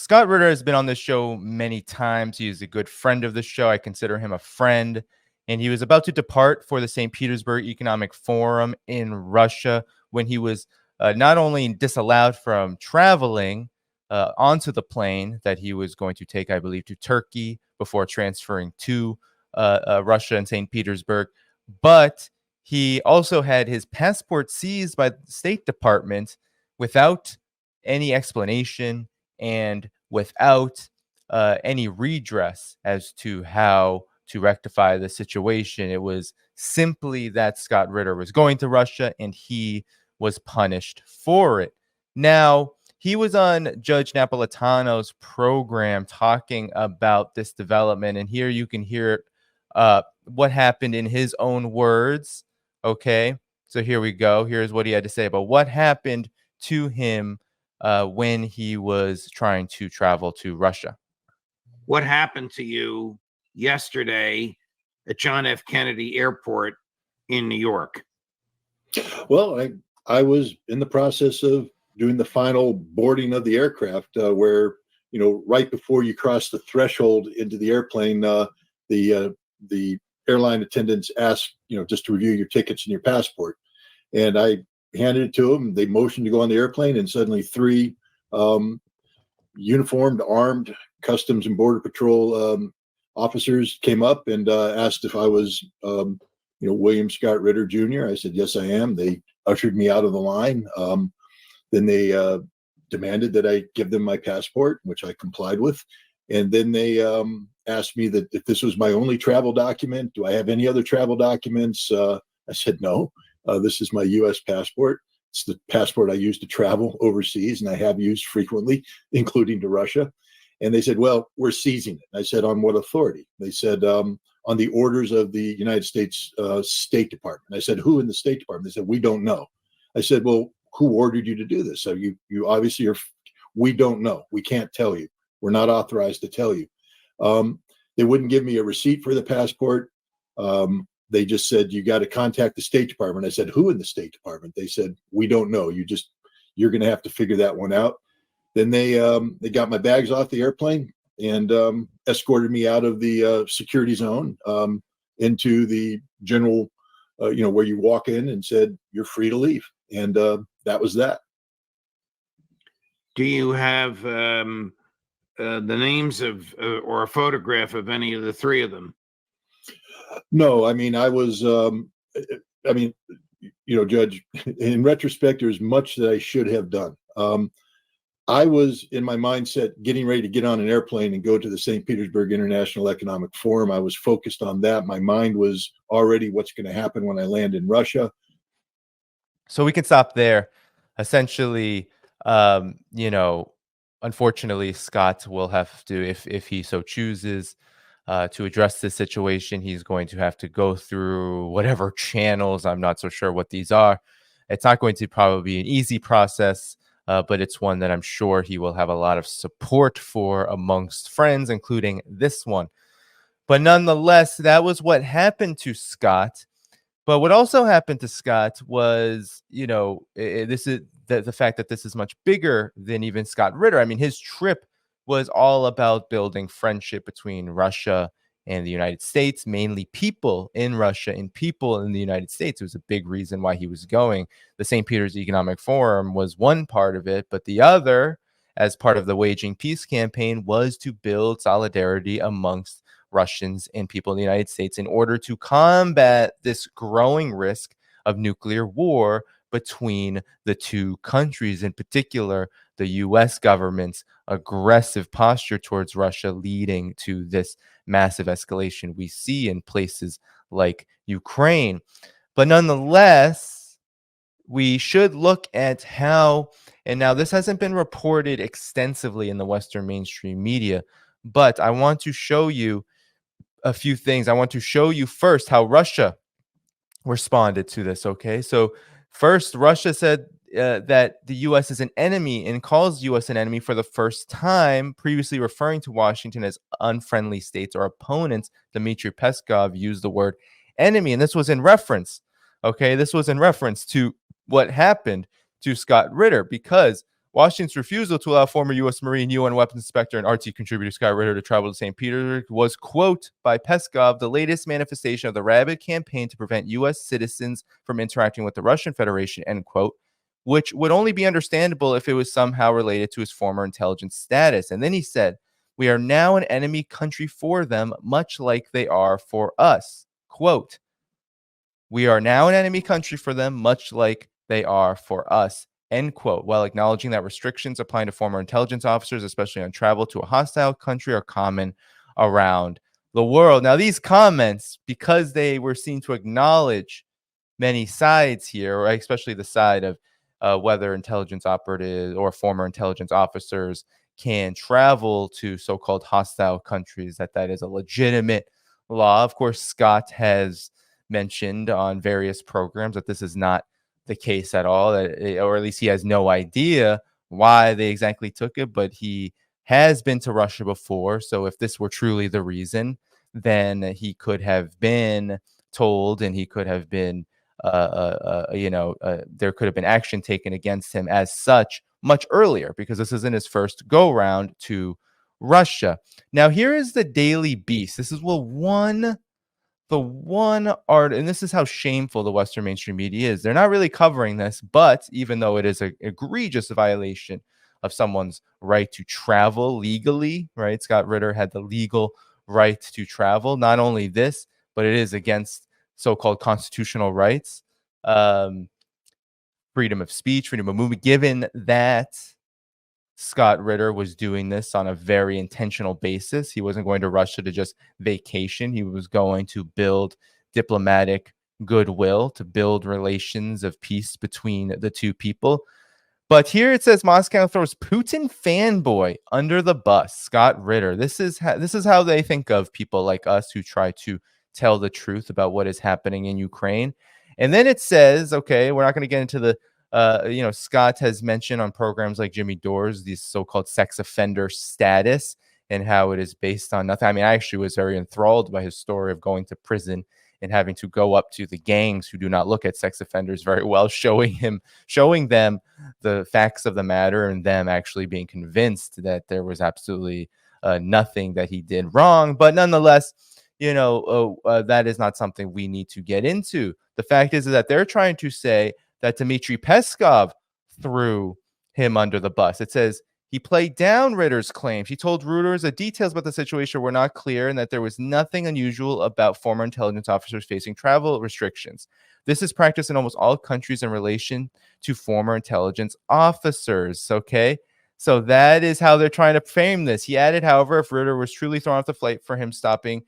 Scott Ritter has been on this show many times. He is a good friend of the show. I consider him a friend. And he was about to depart for the St. Petersburg Economic Forum in Russia when he was not only disallowed from traveling onto the plane that he was going to take, I believe, to Turkey before transferring to Russia and St. Petersburg, but he also had his passport seized by the State Department without any explanation and without any redress as to how to rectify the situation. It was simply that Scott Ritter was going to Russia and he was punished for it. Now, he was on Judge Napolitano's program talking about this development, and here you can hear what happened in his own words. Okay, so here we go. Here's what he had to say about what happened to him when he was trying to travel to Russia. What happened to you yesterday at John F. Kennedy Airport in New York? Well, I was in the process of doing the final boarding of the aircraft where, right before you cross the threshold into the airplane, the airline attendants asked, just to review your tickets and your passport. And I handed it to them. They motioned to go on the airplane, and suddenly three uniformed, armed Customs and Border Patrol officers came up and asked if I was, William Scott Ritter Jr. I said, yes, I am. They ushered me out of the line. Then they demanded that I give them my passport, which I complied with. And then they asked me that if this was my only travel document, do I have any other travel documents? I said, no, this is my U.S. passport. It's the passport I use to travel overseas, and I have used frequently, including to Russia. And they said, well, we're seizing it. I said, on what authority? They said, on the orders of the United States State Department. I said, who in the State Department? They said, we don't know. I said, well, who ordered you to do this? So you obviously are, we don't know. We can't tell you. We're not authorized to tell you. They wouldn't give me a receipt for the passport. They just said, you got to contact the State Department. I said, who in the State Department? They said, we don't know. You're going to have to figure that one out. Then they got my bags off the airplane and escorted me out of the security zone into the general, where you walk in, and said, you're free to leave. And that was that. Do you have the names of or a photograph of any of the three of them? No, I mean, I was, Judge, in retrospect, there's much that I should have done. I was in my mindset getting ready to get on an airplane and go to the St. Petersburg International Economic Forum. I was focused on that. My mind was already what's going to happen when I land in Russia. So we can stop there. Essentially, unfortunately, Scott will have to, if he so chooses, to address this situation, he's going to have to go through whatever channels. I'm not so sure what these are. It's not going to probably be an easy process, but it's one that I'm sure he will have a lot of support for amongst friends, including this one. But nonetheless, that was what happened to Scott. But what also happened to Scott was, this is the fact that this is much bigger than even Scott Ritter. I mean, his trip was all about building friendship between Russia and the United States, mainly people in Russia and people in the United States. It was a big reason why he was going. The St. Petersburg Economic Forum was one part of it, but the other, as part of the Waging Peace campaign, was to build solidarity amongst Russians and people in the United States in order to combat this growing risk of nuclear war between the two countries, in particular, the U.S. government's aggressive posture towards Russia, leading to this massive escalation we see in places like Ukraine. But nonetheless, we should look at how, and now this hasn't been reported extensively in the Western mainstream media, but I want to show you a few things. I want to show you first how Russia responded to this. Okay, so first, Russia said that the U.S. is an enemy and calls U.S. an enemy for the first time, previously referring to Washington as unfriendly states or opponents. Dmitry Peskov used the word enemy, and this was in reference. Okay, this was in reference to what happened to Scott Ritter, because Washington's refusal to allow former U.S. Marine, UN weapons inspector, and RT contributor Scott Ritter to travel to St. Petersburg was, quote, by Peskov, the latest manifestation of the rabid campaign to prevent U.S. citizens from interacting with the Russian Federation, end quote, which would only be understandable if it was somehow related to his former intelligence status. And then he said, we are now an enemy country for them, much like they are for us. Quote, we are now an enemy country for them, much like they are for us, end quote, while acknowledging that restrictions applying to former intelligence officers, especially on travel to a hostile country, are common around the world. Now, these comments, because they were seen to acknowledge many sides here, or especially the side of whether intelligence operatives or former intelligence officers can travel to so-called hostile countries, that is a legitimate law. Of course, Scott has mentioned on various programs that this is not the case at all, or at least he has no idea why they exactly took it, but he has been to Russia before. So if this were truly the reason, then he could have been told, and he could have been there could have been action taken against him as such much earlier, because this isn't his first go round to Russia. Now, here is the Daily Beast. This is the one art, and this is how shameful the Western mainstream media is. They're not really covering this, but even though it is an egregious violation of someone's right to travel legally, right? Scott Ritter had the legal right to travel. Not only this, but it is against so-called constitutional rights, freedom of speech, freedom of movement, given that Scott Ritter was doing this on a very intentional basis. He wasn't going to Russia to just vacation. He was going to build diplomatic goodwill, to build relations of peace between the two people. But here it says Moscow throws Putin fanboy under the bus. Scott Ritter. This is how they think of people like us who try to tell the truth about what is happening in Ukraine. And then it says, okay, we're not going to get into the Scott has mentioned on programs like Jimmy Dore's these so-called sex offender status and how it is based on nothing. I mean, I actually was very enthralled by his story of going to prison and having to go up to the gangs who do not look at sex offenders very well, showing them the facts of the matter, and them actually being convinced that there was absolutely nothing that he did wrong. But nonetheless, that is not something we need to get into. The fact is that they're trying to say that Dmitry Peskov threw him under the bus. It says he played down Ritter's claims. He told Reuters that details about the situation were not clear and that there was nothing unusual about former intelligence officers facing travel restrictions. This is practiced in almost all countries in relation to former intelligence officers. Okay, so that is how they're trying to frame this. He added, however, if Ritter was truly thrown off the flight for him to stop him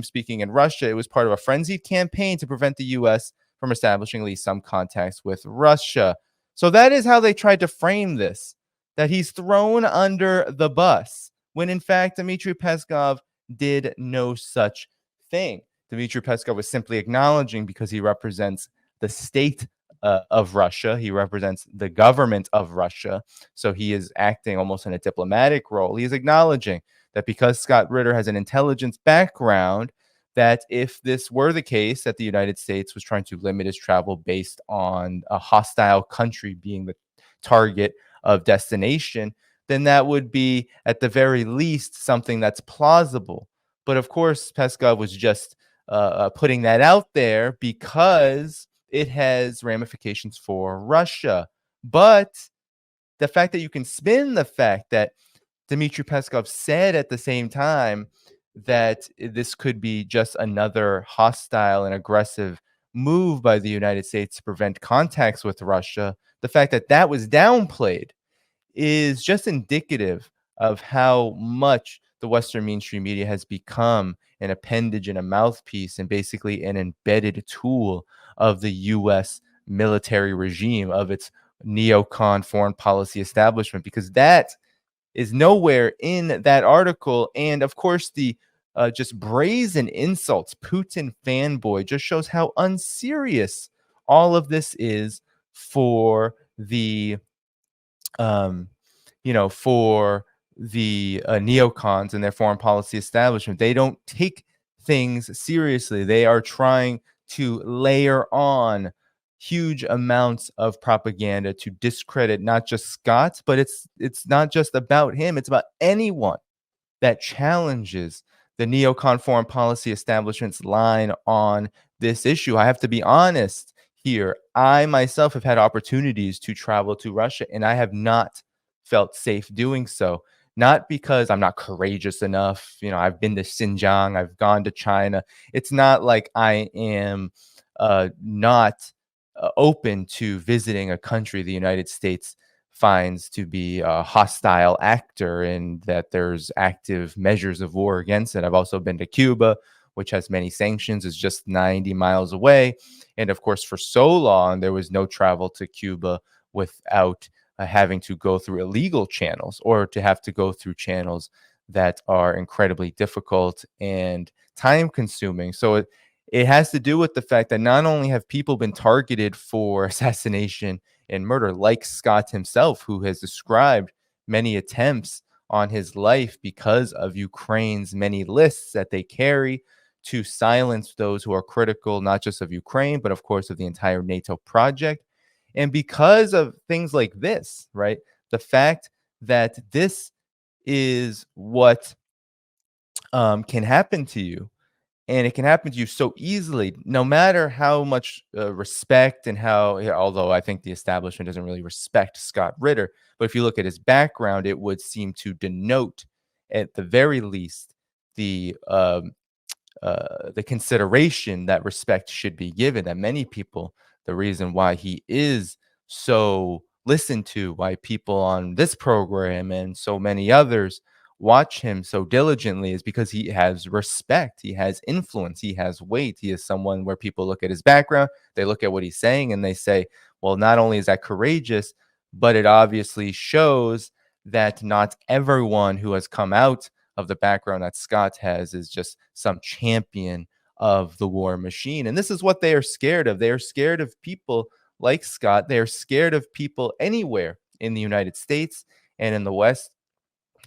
speaking in Russia, it was part of a frenzied campaign to prevent the U.S. from establishing at least some contacts with Russia. So that is how they tried to frame this, that he's thrown under the bus, when in fact Dmitry Peskov did no such thing. Dmitry Peskov was simply acknowledging, because he represents the state of Russia, he represents the government of Russia, so he is acting almost in a diplomatic role. He is acknowledging that because Scott Ritter has an intelligence background, that if this were the case, that the United States was trying to limit his travel based on a hostile country being the target of destination, then that would be, at the very least, something that's plausible. But of course, Peskov was just putting that out there because it has ramifications for Russia. But the fact that you can spin the fact that Dmitry Peskov said at the same time that this could be just another hostile and aggressive move by the United States to prevent contacts with Russia, the fact that that was downplayed is just indicative of how much the Western mainstream media has become an appendage and a mouthpiece and basically an embedded tool of the U.S. military regime, of its neocon foreign policy establishment, because that is nowhere in that article. And of course, the just brazen insults, Putin fanboy, just shows how unserious all of this is for the neocons and their foreign policy establishment. They don't take things seriously. They are trying to layer on huge amounts of propaganda to discredit not just Scott, but it's not just about him, it's about anyone that challenges the neocon foreign policy establishment's line on this issue. I have to be honest here. I myself have had opportunities to travel to Russia, and I have not felt safe doing so. Not because I'm not courageous enough. I've been to Xinjiang, I've gone to China. It's not like I am not open to visiting a country the United States finds to be a hostile actor and that there's active measures of war against it. I've also been to Cuba, which has many sanctions, is just 90 miles away. And of course, for so long, there was no travel to Cuba without having to go through illegal channels or to have to go through channels that are incredibly difficult and time consuming. So it has to do with the fact that not only have people been targeted for assassination and murder, like Scott himself, who has described many attempts on his life because of Ukraine's many lists that they carry to silence those who are critical, not just of Ukraine, but of course of the entire NATO project. And because of things like this, right? The fact that this is what can happen to you, and it can happen to you so easily, no matter how much respect and how, yeah, although I think the establishment doesn't really respect Scott Ritter, but if you look at his background, it would seem to denote, at the very least, the consideration that respect should be given. That many people, the reason why he is so listened to, why people on this program and so many others watch him so diligently, is because he has respect, he has influence, he has weight. He is someone where people look at his background, they look at what he's saying, and they say, well, not only is that courageous, but it obviously shows that not everyone who has come out of the background that Scott has is just some champion of the war machine. And this is what they are scared of. They are scared of people like Scott. They are scared of people anywhere in the United States and in the West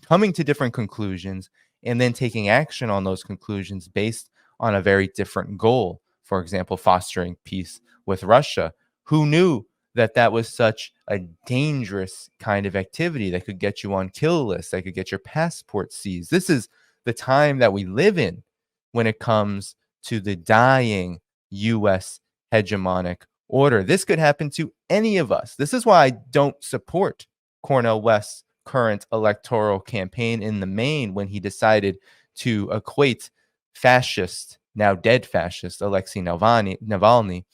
coming to different conclusions and then taking action on those conclusions based on a very different goal. For example, fostering peace with Russia. Who knew that that was such a dangerous kind of activity that could get you on kill lists, that could get your passport seized? This is the time that we live in when it comes to the dying US hegemonic order. This could happen to any of us. This is why I don't support Cornel West's current electoral campaign in the main, when he decided to equate fascist, now dead fascist, Alexei Navalny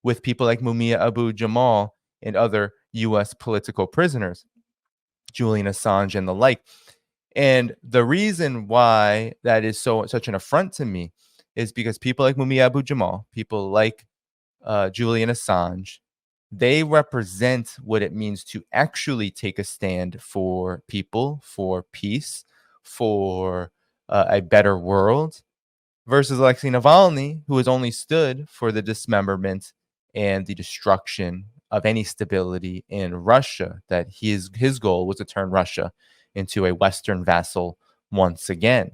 with people like Mumia Abu-Jamal and other U.S. political prisoners, Julian Assange and the like. And the reason why that is such an affront to me is because people like Mumia Abu-Jamal, people like Julian Assange, they represent what it means to actually take a stand for people, for peace, for a better world, versus Alexei Navalny, who has only stood for the dismemberment and the destruction of any stability in Russia, that his goal was to turn Russia into a Western vassal once again.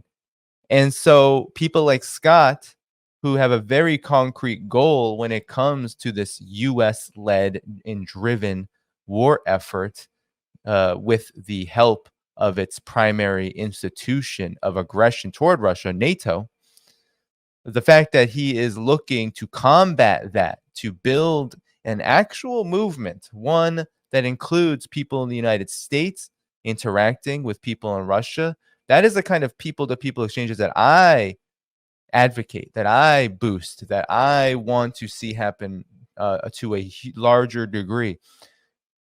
And so people like Scott, who have a very concrete goal when it comes to this US-led and driven war effort, with the help of its primary institution of aggression toward Russia, NATO, the fact that he is looking to combat that, to build an actual movement, one that includes people in the United States interacting with people in Russia, that is the kind of people-to-people exchanges that I advocate, that I boost, that I want to see happen to a larger degree,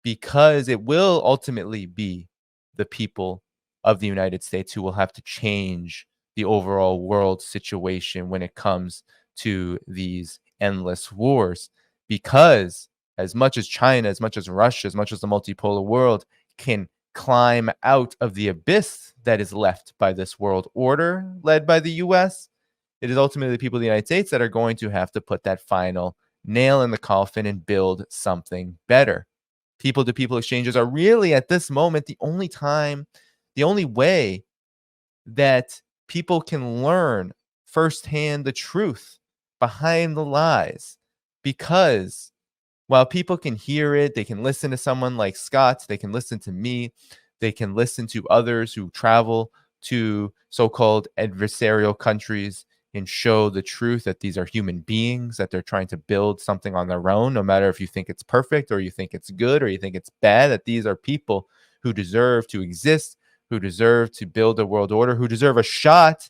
because it will ultimately be the people of the United States who will have to change the overall world situation when it comes to these endless wars. Because as much as China, as much as Russia, as much as the multipolar world can climb out of the abyss that is left by this world order led by the US, it is ultimately the people of the United States that are going to have to put that final nail in the coffin and build something better. People to people exchanges are really, at this moment, the only way that people can learn firsthand the truth behind the lies. Because While people can hear it, they can listen to someone like Scott, they can listen to me, they can listen to others who travel to so-called adversarial countries and show the truth that these are human beings, that they're trying to build something on their own, no matter if you think it's perfect or you think it's good or you think it's bad, that these are people who deserve to exist, who deserve to build a world order, who deserve a shot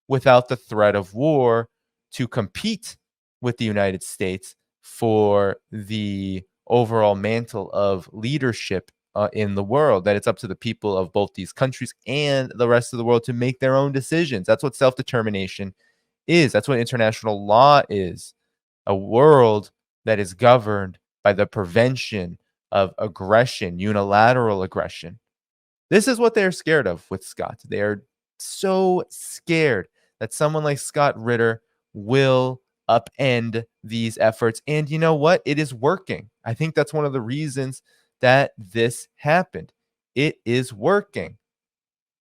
without the threat of war to compete with the United States for the overall mantle of leadership in the world, that it's up to the people of both these countries and the rest of the world to make their own decisions. That's what self-determination is. That's what international law is. A world that is governed by the prevention of aggression, unilateral aggression. This is what they're scared of with Scott. They are so scared that someone like Scott Ritter will upend these efforts. And you know what? It is working. I think that's one of the reasons that this happened. It is working.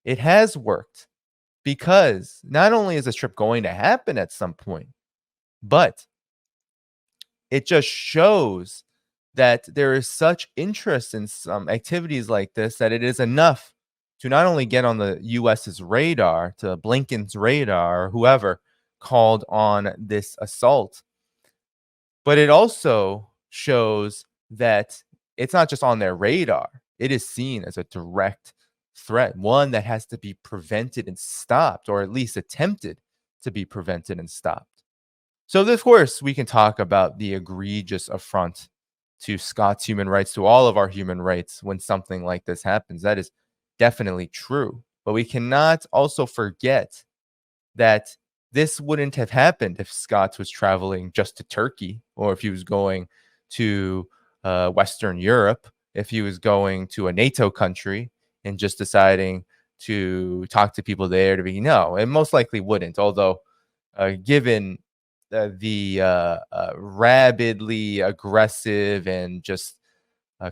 It has worked because not only is this trip going to happen at some point, but it just shows that there is such interest in some activities like this that it is enough to not only get on the US's radar, to Blinken's radar, or whoever called on this assault, but it also shows that it's not just on their radar. It is seen as a direct threat, one that has to be prevented and stopped, or at least attempted to be prevented and stopped. So, of course, we can talk about the egregious affront to Scott's human rights, to all of our human rights when something like this happens. That is definitely true. But we cannot also forget that this wouldn't have happened if Scott was traveling just to Turkey, or if he was going to Western Europe, if he was going to a NATO country and just deciding to talk to people there to be. No, it most likely wouldn't. Although, given the rabidly aggressive and just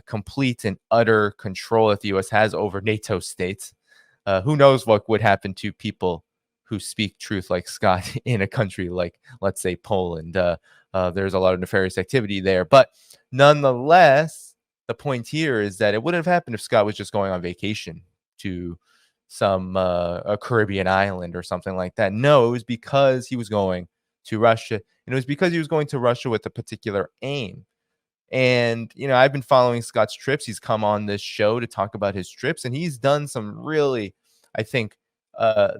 complete and utter control that the U.S. has over NATO states, who knows what would happen to people who speak truth like Scott in a country like, let's say, Poland. There's a lot of nefarious activity there. But nonetheless, the point here is that it wouldn't have happened if Scott was just going on vacation to some a Caribbean island or something like that. No, it was because he was going to Russia, and it was because he was going to Russia with a particular aim. And, I've been following Scott's trips. He's come on this show to talk about his trips, and he's done some really, I think,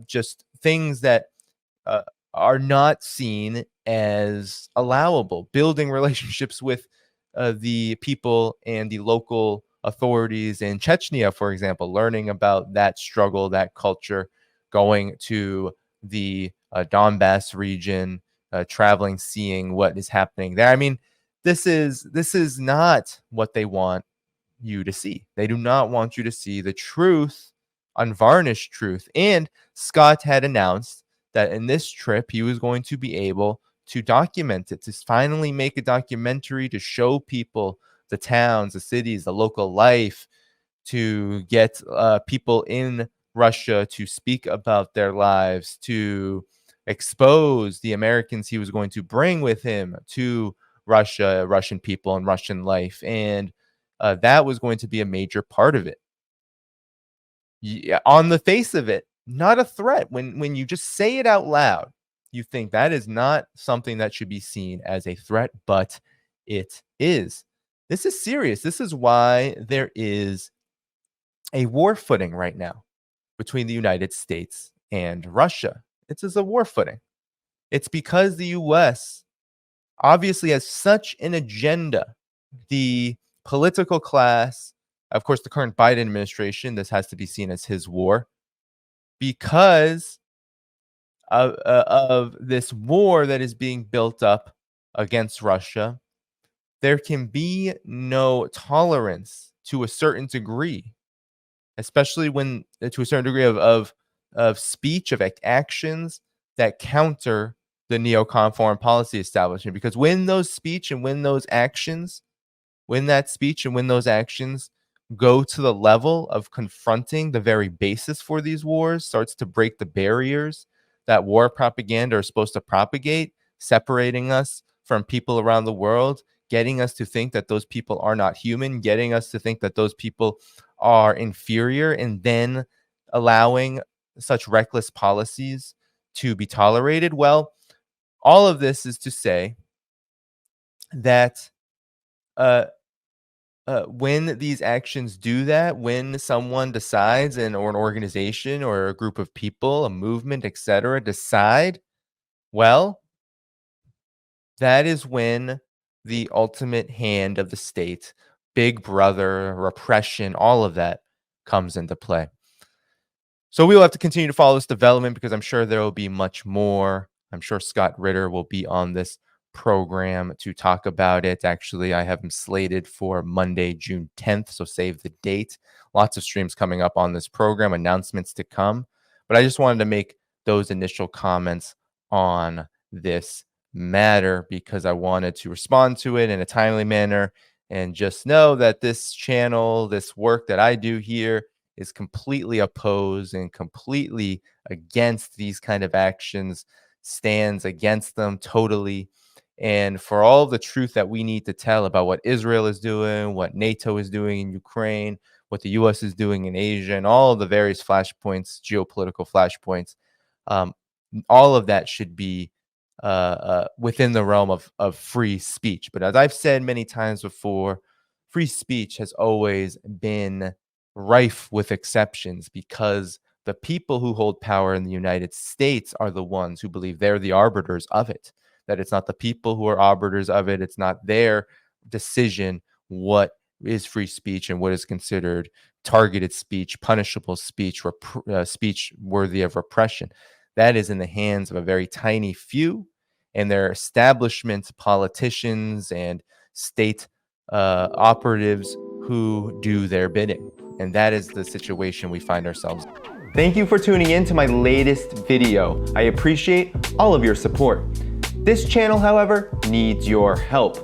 just things that uh, are not seen as allowable. Building relationships with the people and the local authorities in Chechnya, for example, learning about that struggle, that culture, going to the Donbass region, traveling, seeing what is happening there. I mean, this is not what they want you to see. They do not want you to see the truth, unvarnished truth. And Scott had announced that in this trip, he was going to be able to document it, to finally make a documentary to show people the towns, the cities, the local life, to get people in Russia to speak about their lives, to expose the Americans he was going to bring with him to Russia, Russian people, and Russian life. And that was going to be a major part of it. Yeah, on the face of it, not a threat. When you just say it out loud, you think that is not something that should be seen as a threat, but it is. This is serious. This is why there is a war footing right now between the United States and Russia. It's as a war footing. It's because the US obviously has such an agenda. The political class, of course, the current Biden administration, this has to be seen as his war because of this war that is being built up against Russia. There can be no tolerance to a certain degree, especially when to a certain degree of speech, of actions that counter the neocon foreign policy establishment. Because when those speech and when those actions, when that speech and when those actions go to the level of confronting the very basis for these wars, starts to break the barriers that war propaganda are supposed to propagate, separating us from people around the world, getting us to think that those people are not human, getting us to think that those people are inferior, and then allowing such reckless policies to be tolerated. Well, all of this is to say that when these actions do that, when someone decides, or an organization or a group of people, a movement, etc., decide, well, that is when the ultimate hand of the state, big brother, repression, all of that comes into play. So we will have to continue to follow this development because I'm sure there will be much more. I'm sure Scott Ritter will be on this program to talk about it. Actually, I have him slated for Monday, June 10th, so save the date. Lots of streams coming up on this program, announcements to come. But I just wanted to make those initial comments on this matter because I wanted to respond to it in a timely manner and just know that this channel, this work that I do here, is completely opposed and completely against these kind of actions, stands against them totally. And for all of the truth that we need to tell about what Israel is doing, what NATO is doing in Ukraine, what the US is doing in Asia, and all of the various flashpoints, geopolitical flashpoints, all of that should be within the realm of free speech. But as I've said many times before, free speech has always been rife with exceptions because the people who hold power in the United States are the ones who believe they're the arbiters of it, that it's not the people who are arbiters of it. It's not their decision what is free speech and what is considered targeted speech, punishable speech, speech worthy of repression. That is in the hands of a very tiny few and their establishment politicians and state operatives who do their bidding. And that is the situation we find ourselves in. Thank you for tuning in to my latest video. I appreciate all of your support. This channel, however, needs your help.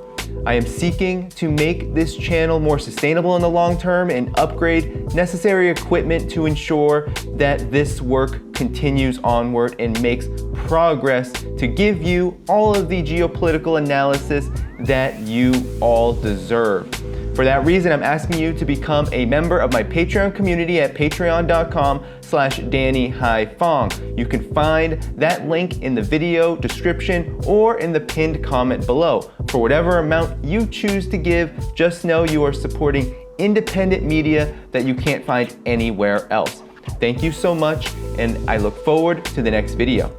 I am seeking to make this channel more sustainable in the long term and upgrade necessary equipment to ensure that this work continues onward and makes progress to give you all of the geopolitical analysis that you all deserve. For that reason, I'm asking you to become a member of my Patreon community at patreon.com/DannyDhaiphong. You can find that link in the video description or in the pinned comment below. For whatever amount you choose to give, just know you are supporting independent media that you can't find anywhere else. Thank you so much, and I look forward to the next video.